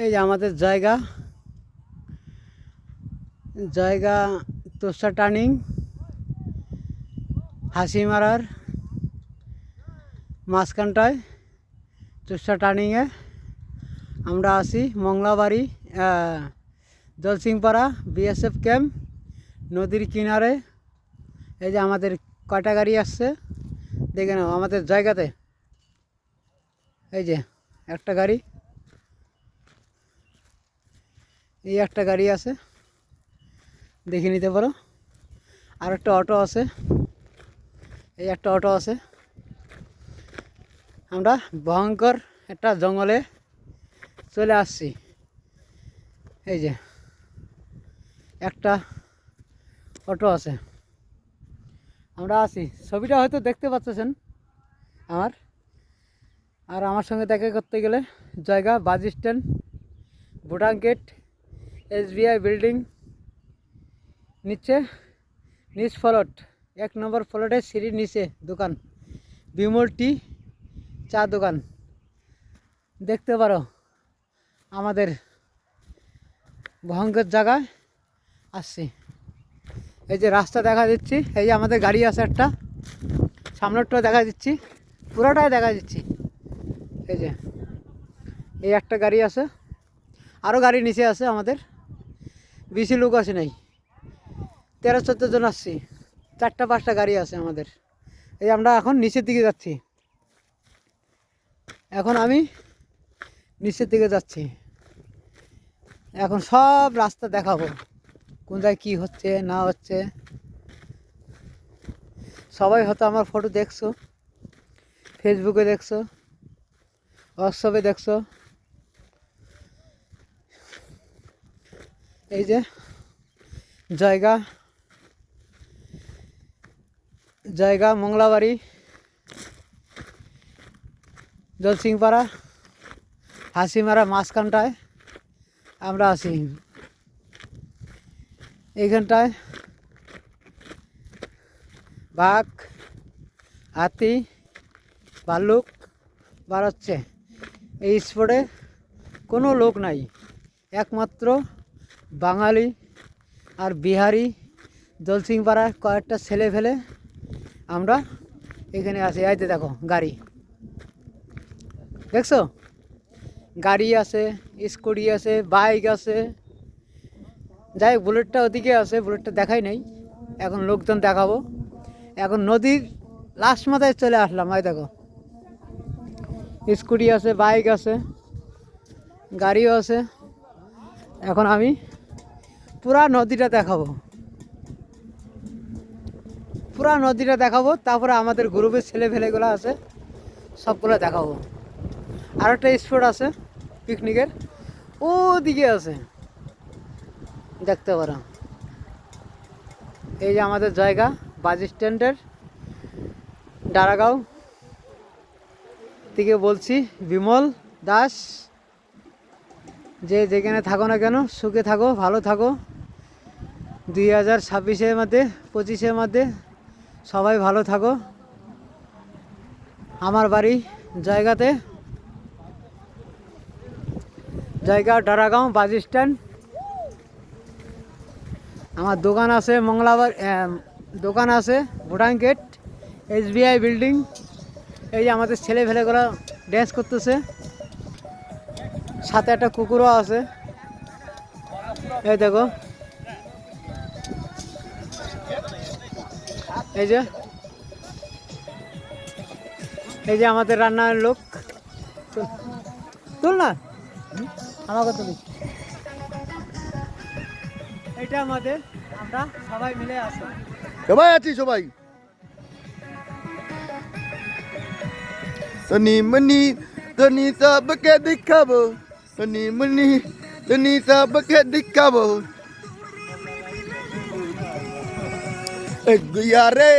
এই যে আমাদের জায়গা জায়গা তোষা টার্নিং হাসিমারার মাঝখানটায় তোষা টার্নিংয়ে আমরা আছি মংলাবাড়ি জলসিংপাড়া বিএসএফ ক্যাম্প নদীর কিনারে। এই যে আমাদের কয়টা গাড়ি আসছে দেখে নাও আমাদের জায়গাতে। এই যে একটা গাড়ি, এই একটা গাড়ি আছে দেখে নিতে পারো। আর একটা অটো আছে, এই একটা অটো আছে। আমরা ভয়ঙ্কর একটা জঙ্গলে চলে আসছি। এই যে একটা অটো আছে, আমরা আছি। ছবিটা হয়তো দেখতে পাচ্ছেন আমার। আর আমার সঙ্গে দেখা করতে গেলে জায়গা bus stand, Bhutan gate, SBI building, নিচ ফ্লট 1 নম্বর ফ্লটের সিঁড়ির নিচে দোকান বিমল টি চা দোকান দেখতে পারো। আমাদের ভয়ঙ্কর জায়গায় আসছি। এই যে রাস্তা দেখা দিচ্ছি, এই যে আমাদের গাড়ি আছে একটা, সামনেরটাও দেখা দিচ্ছি, পুরোটাই দেখা দিচ্ছি। এই যে এই একটা গাড়ি আছে, আরও গাড়ি নিচে আছে আমাদের। বেশি লোক আছে নাই, 13-14 জন আসছি, 4-5টা গাড়ি আছে আমাদের। এই আমরা এখন নিচের দিকে যাচ্ছি, এখন আমি নিচের দিকে যাচ্ছি। এখন সব রাস্তা দেখাবো, কোন জায়গায় কী হচ্ছে না হচ্ছে। সবাই হয়তো আমার ফটো দেখছো, ফেসবুকে দেখছো, হোয়াটসঅ্যাপে দেখছো। এই যে জায়গা মংলাবাড়ি জলসিংপাড়া হাসিমারা মাঝখানটায় আমরা আছি। এইখানটায় বাঘ, হাতি, ভাল্লুক বার হচ্ছে। এই স্পটে কোনো লোক নাই, একমাত্র বাঙালি আর বিহারি জলসিংপাড়ায় কয়েকটা ছেলে ফেলে আমরা এখানে আছি। আইতে দেখো গাড়ি দেখছো, গাড়ি আছে, স্কুটি আছে, বাইক আছে। যাই হোক, বুলেটটা ওদিকে আছে, বুলেটটা দেখাই নাই, এখন লোকজন দেখাবো। এখন নদীর লাস্ট মাথায় চলে আসলাম। এই দেখো স্কুটি আছে, বাইক আছে, গাড়িও আছে। এখন আমি পুরা নদীটা দেখাবো, তারপরে আমাদের গ্রুপের ছেলেফেলেগুলো আছে সবগুলো দেখাবো। আর একটা স্পট আছে পিকনিকের, ওদিকে আছে, দেখতে পারো। এই যে আমাদের জায়গা বাস স্ট্যান্ডের ডারাগাঁও থেকে বলছি, বিমল দাস। যে যেখানে থাকো না কেন সুখে থাকো, ভালো থাকো। 2026-এর মধ্যে 25-এর মধ্যে সবাই ভালো থাকো। আমার বাড়ি জায়গা ডারাগাঁও বাস স্ট্যান্ড। আমার দোকান আছে দোকান আছে ভুটান গেট, SBI বিল্ডিং। এই যে আমাদের ছেলেফেলেগুলো ড্যান্স করতেছে, সাথে একটা কুকুরও আছে। এই দেখো, এই যে আমাদের রান্নার লোক। তুল না আমাকে তুমি। এটা আমাদের, আমরা সবাই মিলে আছি, সবাই তনি মনি তনি সবকে দেখাবো, তনি মনি তনি সবকে দেখাবো। এক গিয়া রে